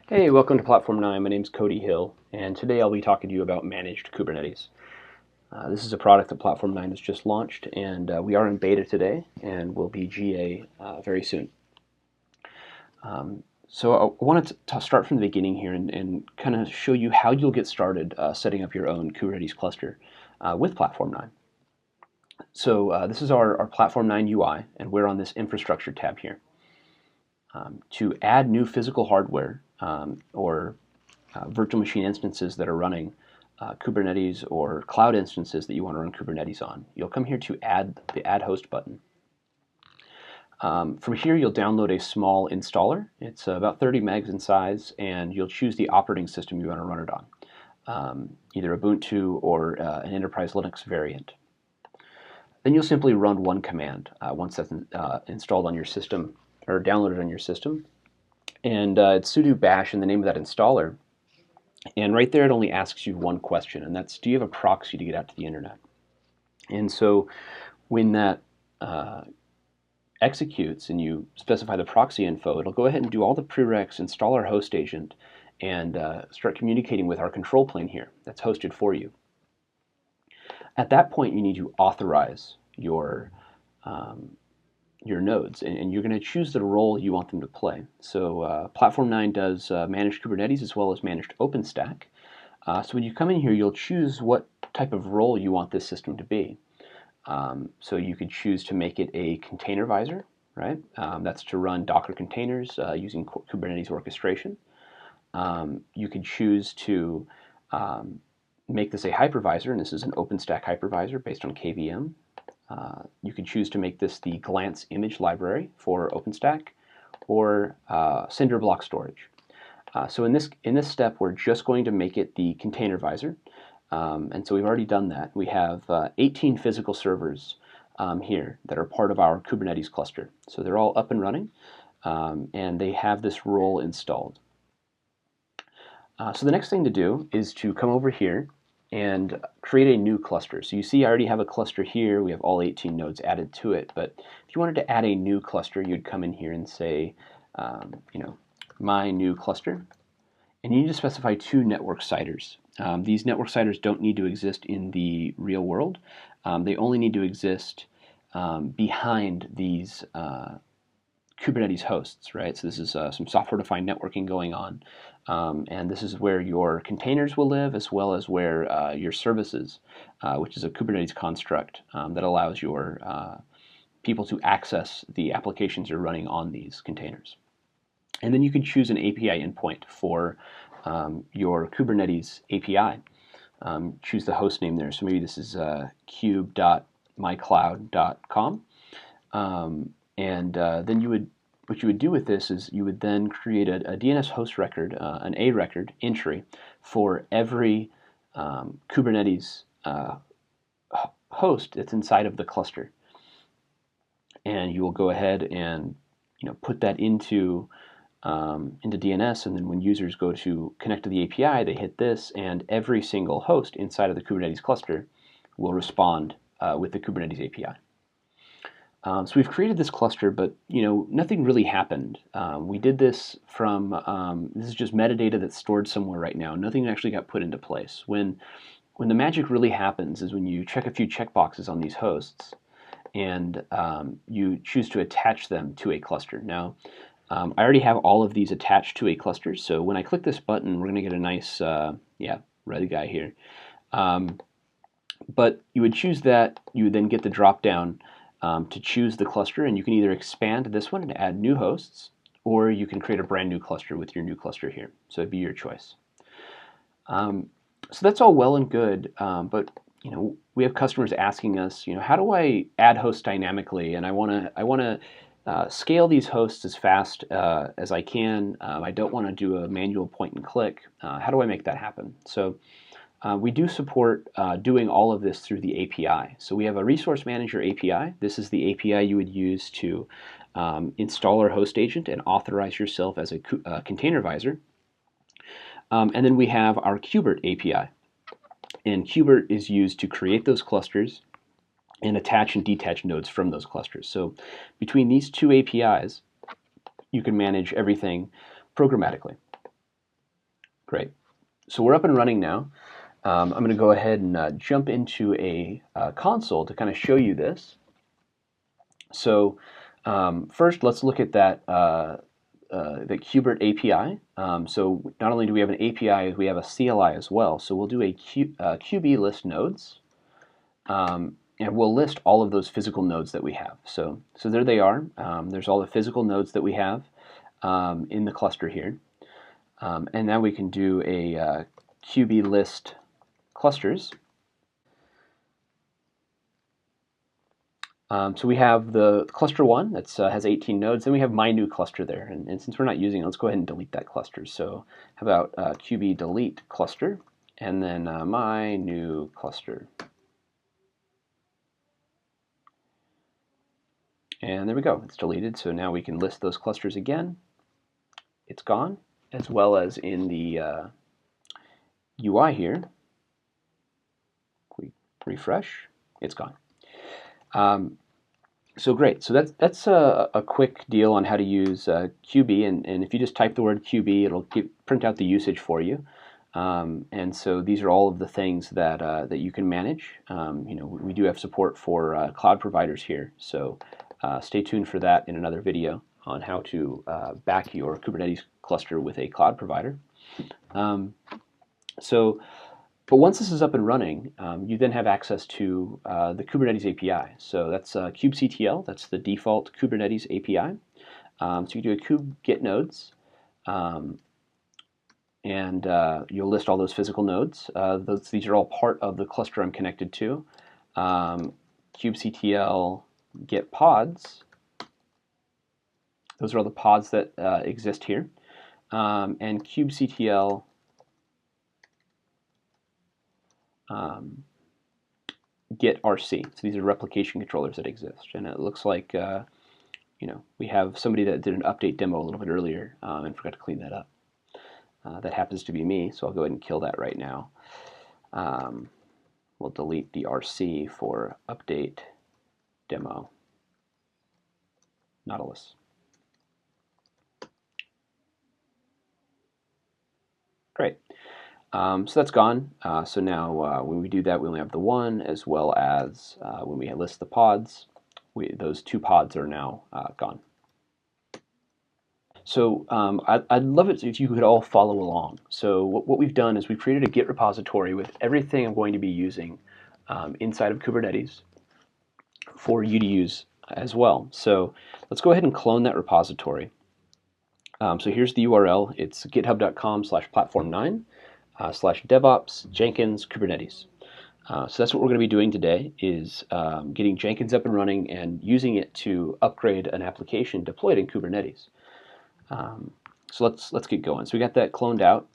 Hey, welcome to Platform9. My name's Cody Hill, and today I'll be talking to you about Managed Kubernetes. This is a product that Platform9 has just launched, and we are in beta today, and will be GA very soon. So I wanted to start from the beginning here and kind of show you how you'll get started setting up your own Kubernetes cluster with Platform9. So this is our Platform9 UI, and we're on this Infrastructure tab here. To add new physical hardware or virtual machine instances that are running Kubernetes or cloud instances that you want to run Kubernetes on, you'll come here to add the Add Host button. From here, you'll download a small installer. It's about 30 megs in size, and you'll choose the operating system you want to run it on, either Ubuntu or an Enterprise Linux variant. Then you'll simply run one command once that's installed on your system or downloaded on your system, and it's sudo bash in the name of that installer. And right there, it only asks you one question, and that's, do you have a proxy to get out to the internet? And so when that executes and you specify the proxy info, it'll go ahead and do all the prereqs, install our host agent, and start communicating with our control plane here that's hosted for you. At that point, you need to authorize your nodes, and you're going to choose the role you want them to play. So Platform9 does managed Kubernetes as well as managed OpenStack. So when you come in here, you'll choose what type of role you want this system to be. So you could choose to make it a containerizer, right? That's to run Docker containers using Kubernetes orchestration. You could choose to make this a hypervisor, and this is an OpenStack hypervisor based on KVM. You can choose to make this the Glance image library for OpenStack, or cinder block storage. So in this step, we're just going to make it the containerizer, and so we've already done that. We have 18 physical servers here that are part of our Kubernetes cluster. So they're all up and running, and they have this role installed. So the next thing to do is to come over here and create a new cluster. So you see I already have a cluster here. We have all 18 nodes added to it. But if you wanted to add a new cluster, you'd come in here and say, my new cluster. And you need to specify 2 network CIDRs. These network CIDRs don't need to exist in the real world. They only need to exist behind these Kubernetes hosts, right? So this is some software-defined networking going on. And this is where your containers will live, as well as where your services, which is a Kubernetes construct that allows your people to access the applications you're running on these containers. And then you can choose an API endpoint for your Kubernetes API. Choose the host name there. So maybe this is cube.mycloud.com. And then what you would do with this is you would then create a DNS host record, an A record entry for every Kubernetes host that's inside of the cluster. And you will go ahead and put that into DNS, and then when users go to connect to the API, they hit this, and every single host inside of the Kubernetes cluster will respond with the Kubernetes API. So we've created this cluster, but nothing really happened. We did this from this is just metadata that's stored somewhere right now. Nothing actually got put into place. When the magic really happens is when you check a few checkboxes on these hosts, and you choose to attach them to a cluster. Now, I already have all of these attached to a cluster, so when I click this button, we're going to get a nice red guy here. But you would choose that. You would then get the drop down to choose the cluster, and you can either expand this one and add new hosts, or you can create a brand new cluster with your new cluster here. So it'd be your choice. So that's all well and good, but we have customers asking us, how do I add hosts dynamically? And I want to scale these hosts as fast as I can. I don't want to do a manual point and click. How do I make that happen? So we do support doing all of this through the API. So we have a Resource Manager API. This is the API you would use to install our host agent and authorize yourself as a containerizer. And then we have our Kubert API. And Kubert is used to create those clusters and attach and detach nodes from those clusters. So between these 2 APIs, you can manage everything programmatically. Great. So we're up and running now. I'm going to go ahead and jump into a console to kind of show you this. So first, let's look at that the Kubert API. So not only do we have an API, we have a CLI as well. So we'll do a QB list nodes, and we'll list all of those physical nodes that we have. So there they are. There's all the physical nodes that we have in the cluster here. And now we can do a QB list clusters. So we have the cluster 1 that has 18 nodes. Then we have my new cluster there. And since we're not using it, let's go ahead and delete that cluster. So how about QB delete cluster, and then my new cluster. And there we go. It's deleted. So now we can list those clusters again. It's gone, as well as in the UI here. We refresh. It's gone. So great. So that's a quick deal on how to use QB, and if you just type the word QB, it'll print out the usage for you. And so these are all of the things that that you can manage. We do have support for cloud providers here, so stay tuned for that in another video on how to back your Kubernetes cluster with a cloud provider. But once this is up and running, you then have access to the Kubernetes API. So that's kubectl. That's the default Kubernetes API. So you do a kube git nodes, and you'll list all those physical nodes. These are all part of the cluster I'm connected to. Kubectl git pods. Those are all the pods that exist here. And kubectl Git RC. So these are replication controllers that exist, and it looks like we have somebody that did an update demo a little bit earlier and forgot to clean that up. That happens to be me, so I'll go ahead and kill that right now. We'll delete the RC for update demo Nautilus. Great. So that's gone. So now when we do that, we only have the one, as well as when we list the pods, those two pods are now gone. So I'd love it if you could all follow along. So what we've done is we've created a Git repository with everything I'm going to be using inside of Kubernetes for you to use as well. So let's go ahead and clone that repository. So here's the URL. It's github.com/platform9/DevOps Jenkins Kubernetes. So that's what we're going to be doing today, is getting Jenkins up and running and using it to upgrade an application deployed in Kubernetes. So let's get going. So we got that cloned out.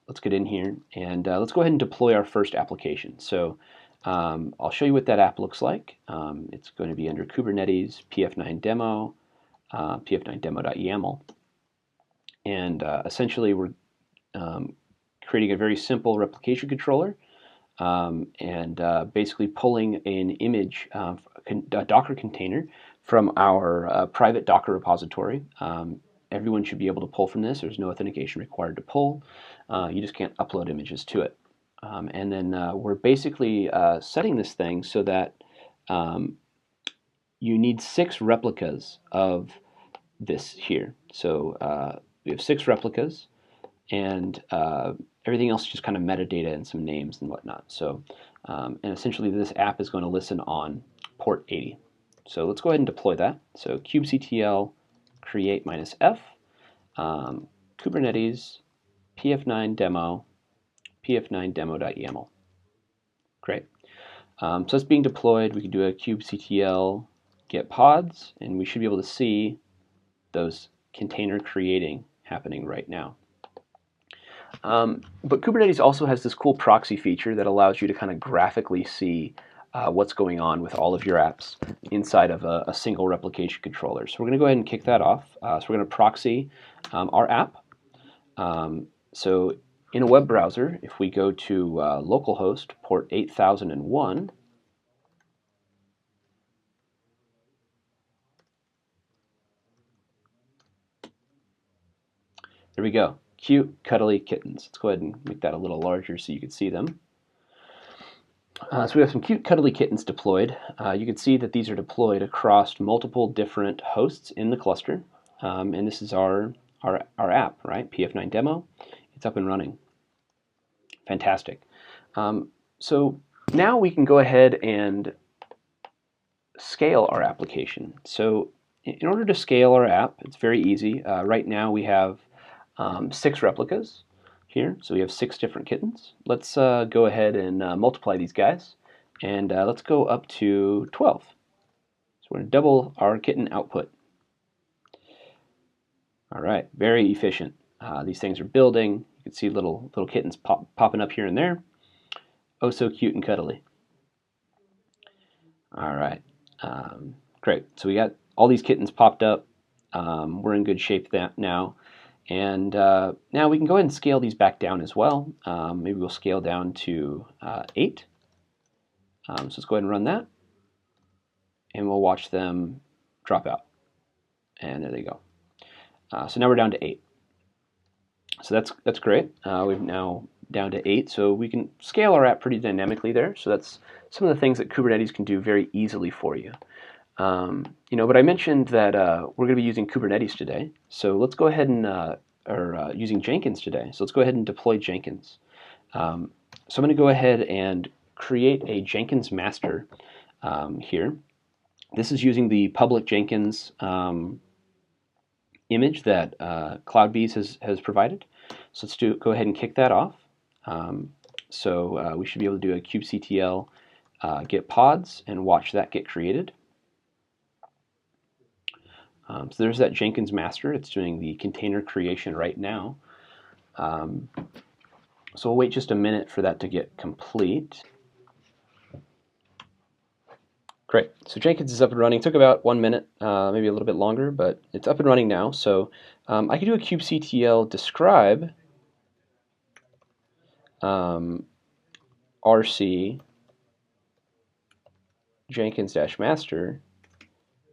Let's get in here and let's go ahead and deploy our first application. So I'll show you what that app looks like. It's going to be under Kubernetes pf9 demo, pf9demo.yaml, and essentially we're creating a very simple replication controller and basically pulling an image, a Docker container from our private Docker repository. Everyone should be able to pull from this. There's no authentication required to pull. You just can't upload images to it. And then we're basically setting this thing so that you need 6 replicas of this here. So we have 6 replicas, and everything else is just kind of metadata and some names and whatnot. So, and essentially this app is going to listen on port 80. So let's go ahead and deploy that. So kubectl create -f, Kubernetes pf9 demo, pf9demo.yaml. Great. So it's being deployed. We can do a kubectl get pods, and we should be able to see those container creating happening right now. But Kubernetes also has this cool proxy feature that allows you to kind of graphically see what's going on with all of your apps inside of a single replication controller. So we're going to go ahead and kick that off. So we're going to proxy our app. So in a web browser, if we go to localhost port 8001, there we go. cute, cuddly kittens. Let's go ahead and make that a little larger so you can see them. So we have some cute, cuddly kittens deployed. You can see that these are deployed across multiple different hosts in the cluster. And this is our app, right? PF9 demo. It's up and running. Fantastic. So now we can go ahead and scale our application. So in order to scale our app, it's very easy. Right now we have 6 replicas here, so we have 6 different kittens. Let's go ahead and multiply these guys, and let's go up to 12. So we're going to double our kitten output. All right, very efficient. These things are building. You can see little kittens popping up here and there. Oh, so cute and cuddly. All right, great. So we got all these kittens popped up. We're in good shape now. And now we can go ahead and scale these back down as well. Maybe we'll scale down to 8. So let's go ahead and run that. And we'll watch them drop out. And there they go. So now we're down to 8. So that's great. We've now down to 8. So we can scale our app pretty dynamically there. So that's some of the things that Kubernetes can do very easily for you. But I mentioned that we're going to be using Kubernetes today. So let's go ahead and, using Jenkins today. So let's go ahead and deploy Jenkins. So I'm going to go ahead and create a Jenkins master here. This is using the public Jenkins image that CloudBees has provided. So let's go ahead and kick that off. So we should be able to do a kubectl git pods and watch that get created. So there's that Jenkins master. It's doing the container creation right now. So we'll wait just a minute for that to get complete. Great. So Jenkins is up and running. It took about 1 minute, maybe a little bit longer, but it's up and running now. So I can do a kubectl describe rc Jenkins-master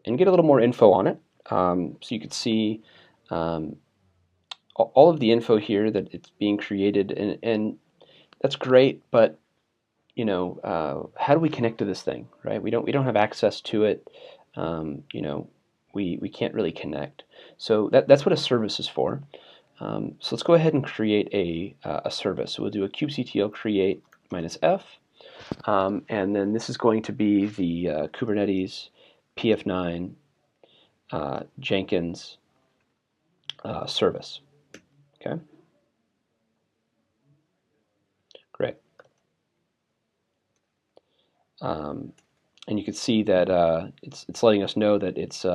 and get a little more info on it. So you could see all of the info here that it's being created, and that's great. But how do we connect to this thing, right? We don't have access to it. We can't really connect. So that's what a service is for. So let's go ahead and create a service. So we'll do a kubectl create -f, and then this is going to be the Kubernetes PF9 Jenkins service. Okay, great. And you can see that it's letting us know that it's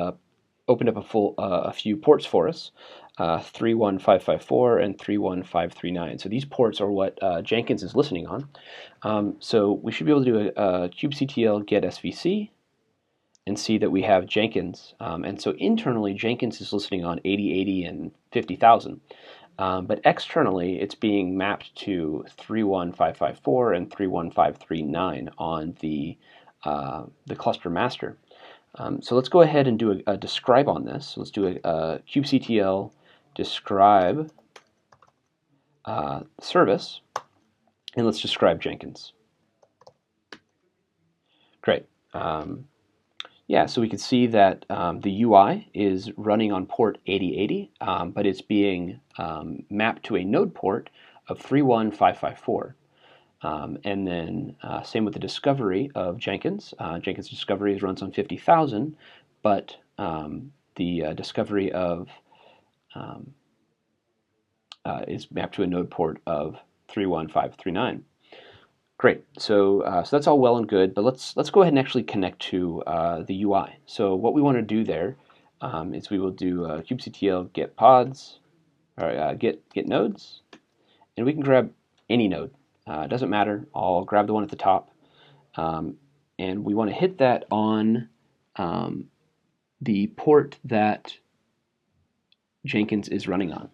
opened up a few ports for us, 31554 and 31539. So these ports are what Jenkins is listening on. So we should be able to do a kubectl get svc and see that we have Jenkins. And so internally, Jenkins is listening on 8080 and 50,000. But externally, it's being mapped to 31554 and 31539 on the cluster master. So let's go ahead and do a describe on this. So let's do a kubectl describe service, and let's describe Jenkins. Great. Yeah, so we can see that the UI is running on port 8080, but it's being mapped to a node port of 31554. And then same with the discovery of Jenkins. Jenkins discovery runs on 50,000, but the discovery of is mapped to a node port of 31539. Great. So so that's all well and good, but let's go ahead and actually connect to the UI. So what we want to do there is we will do kubectl get pods or get nodes, and we can grab any node. It doesn't matter. I'll grab the one at the top, and we want to hit that on the port that Jenkins is running on.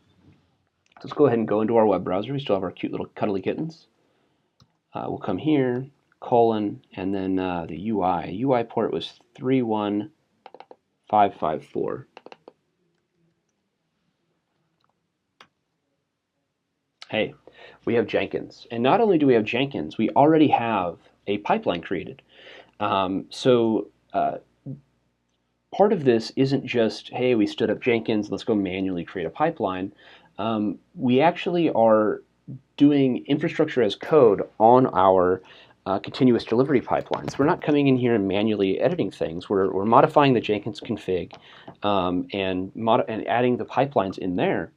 So let's go ahead and go into our web browser. We still have our cute little cuddly kittens. We'll come here, colon, and then the UI. UI port was 31554. hey, we have Jenkins. And not only do we have Jenkins, we already have a pipeline created. So part of this isn't just, hey, we stood up Jenkins, let's go manually create a pipeline. We actually are doing infrastructure as code on our continuous delivery pipelines. We're not coming in here and manually editing things. We're modifying the Jenkins config and adding the pipelines in there.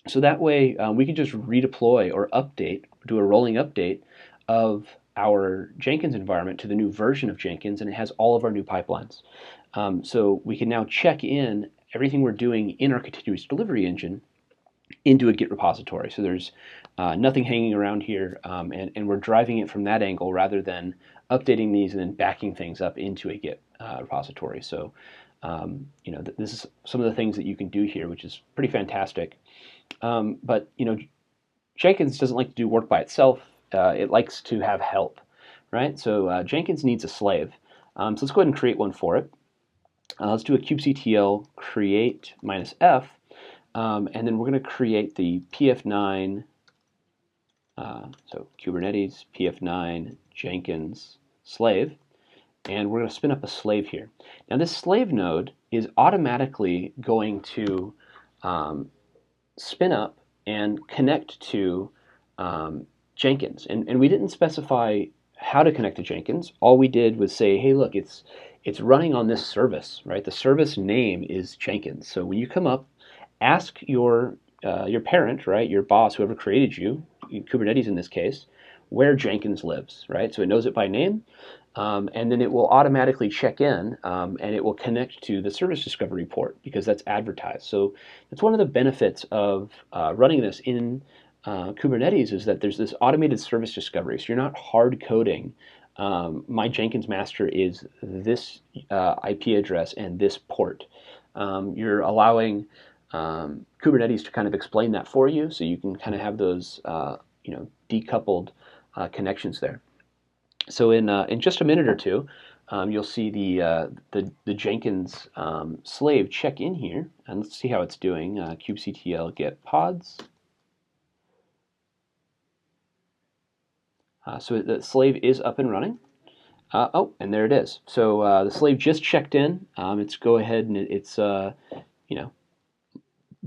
So that way we can just redeploy or update, do a rolling update of our Jenkins environment to the new version of Jenkins, and it has all of our new pipelines. So we can now check in everything we're doing in our continuous delivery engine into a Git repository. So there's nothing hanging around here, and we're driving it from that angle rather than updating these and then backing things up into a Git repository. So this is some of the things that you can do here, which is pretty fantastic. But Jenkins doesn't like to do work by itself. It likes to have help, right? So Jenkins needs a slave. So let's go ahead and create one for it. Let's do a kubectl create -f, and then we're going to create the pf9, so Kubernetes pf9 Jenkins slave, and we're going to spin up a slave here. Now this slave node is automatically going to spin up and connect to Jenkins, and we didn't specify how to connect to Jenkins. All we did was say, hey, look, it's running on this service, right? The service name is Jenkins. So when you come up, ask your parent, right, your boss, whoever created you, Kubernetes in this case, where Jenkins lives, right? So it knows it by name, and then it will automatically check in, and it will connect to the service discovery port because that's advertised. So that's one of the benefits of running this in Kubernetes, is that there's this automated service discovery. So you're not hard coding. My Jenkins master is this IP address and this port. You're allowing Kubernetes to kind of explain that for you, so you can kind of have those decoupled connections there. So in just a minute or two, you'll see the Jenkins slave check in here, and let's see how it's doing. kubectl get pods. So the slave is up and running. Oh, and there it is. So the slave just checked in. It's go ahead and it's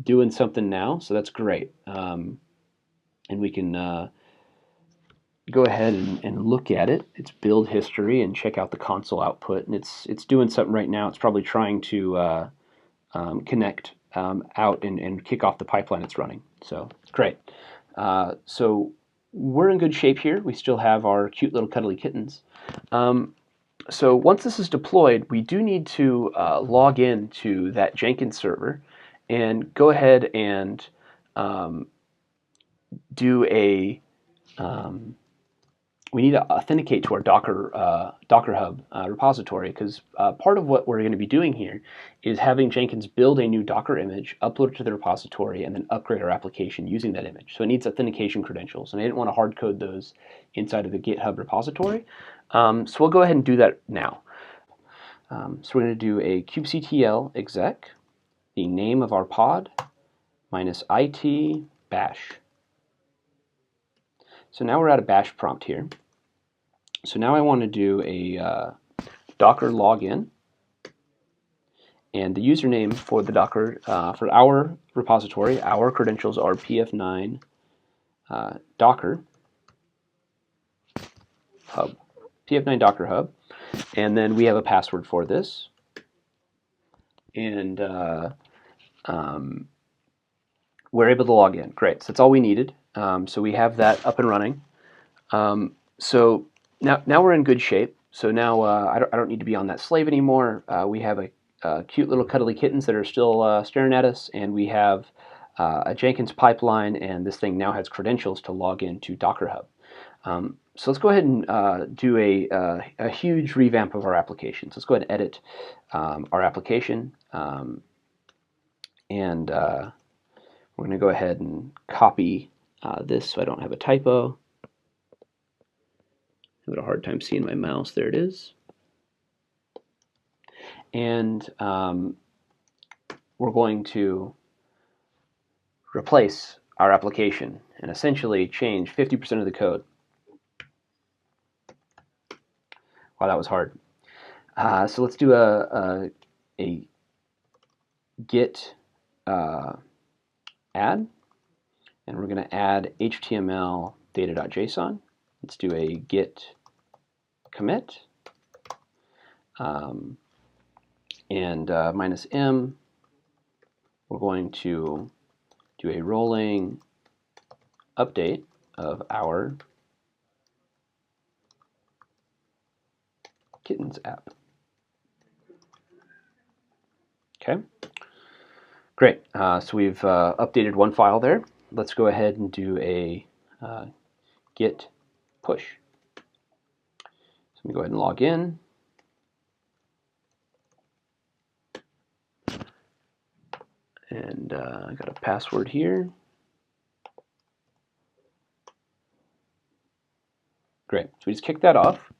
doing something now. So that's great. And we can go ahead and look at it. It's build history and check out the console output. And it's doing something right now. It's probably trying to connect out and kick off the pipeline it's running. So great. So we're in good shape here. We still have our cute little cuddly kittens. So once this is deployed, we do need to log in to that Jenkins server and go ahead and do a we need to authenticate to our Docker Hub repository, because part of what we're going to be doing here is having Jenkins build a new Docker image, upload it to the repository, and then upgrade our application using that image. So it needs authentication credentials, and I didn't want to hard code those inside of the GitHub repository. So we'll go ahead and do that now. So we're going to do a kubectl exec, the name of our pod, -it bash. So now we're at a bash prompt here. So now I want to do a Docker login, and the username for the Docker, for our repository, our credentials are pf9 Docker Hub, pf9 Docker Hub, and then we have a password for this, and we're able to log in. Great, so that's all we needed. So we have that up and running. So now we're in good shape. So now I don't need to be on that slave anymore. We have a cute little cuddly kittens that are still staring at us, and we have a Jenkins pipeline, and this thing now has credentials to log into Docker Hub. So let's go ahead and do a huge revamp of our application. So let's go ahead and edit our application, and we're going to go ahead and copy this so I don't have a typo. I have a hard time seeing my mouse. There it is. And we're going to replace our application. and essentially change 50% of the code. Wow, that was hard. So let's do a git add, and we're going to add HTML data.json. Let's do a git commit, and -m. We're going to do a rolling update of our Kittens app. Okay, great. So we've updated one file there. Let's go ahead and do a Git Push. So let me go ahead and log in. And I got a password here. Great. So we just kicked that off.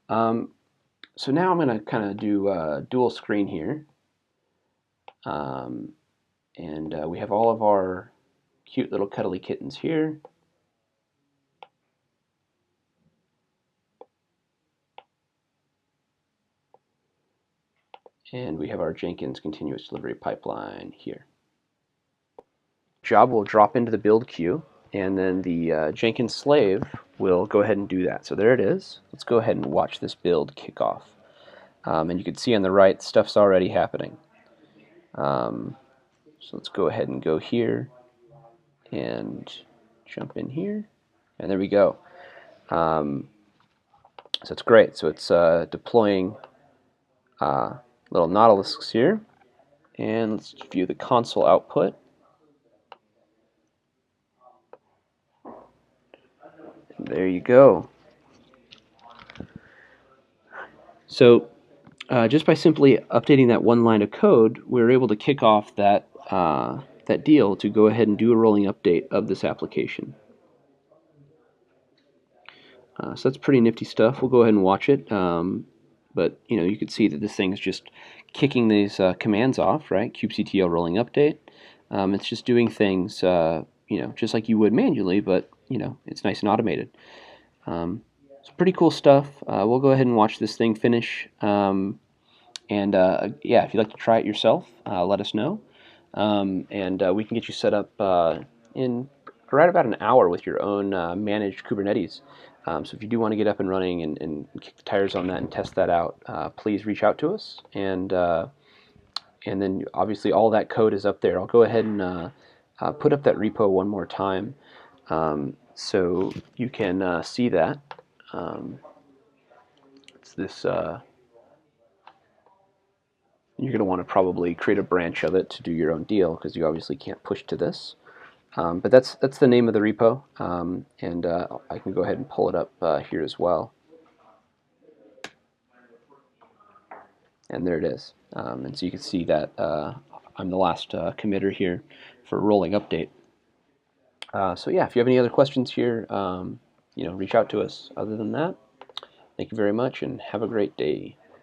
So now I'm going to kind of do dual screen here. And we have all of our cute little cuddly kittens here. And we have our Jenkins continuous delivery pipeline here. Job will drop into the build queue, and then the Jenkins slave will go ahead and do that. So there it is. Let's go ahead and watch this build kick off. And you can see on the right, stuff's already happening. So let's go ahead and go here and jump in here. And there we go. So it's great. So it's deploying little Nautilusks here. And let's view the console output. And there you go. So just by simply updating that one line of code, we're able to kick off that, that deal to go ahead and do a rolling update of this application. So that's pretty nifty stuff. We'll go ahead and watch it. But you can see that this thing is just kicking these commands off, right? kubectl rolling update. It's just doing things, just like you would manually, but it's nice and automated. It's pretty cool stuff. We'll go ahead and watch this thing finish. Yeah, if you'd like to try it yourself, let us know. And we can get you set up in right about an hour with your own managed Kubernetes. So if you do want to get up and running and kick the tires on that and test that out, please reach out to us. And then obviously all that code is up there. I'll go ahead and put up that repo one more time so you can see that. It's this. You're going to want to probably create a branch of it to do your own deal because you obviously can't push to this. But that's the name of the repo, and I can go ahead and pull it up here as well. And there it is. And so you can see that I'm the last committer here for rolling update. So yeah, if you have any other questions here, reach out to us. Other than that, thank you very much and have a great day.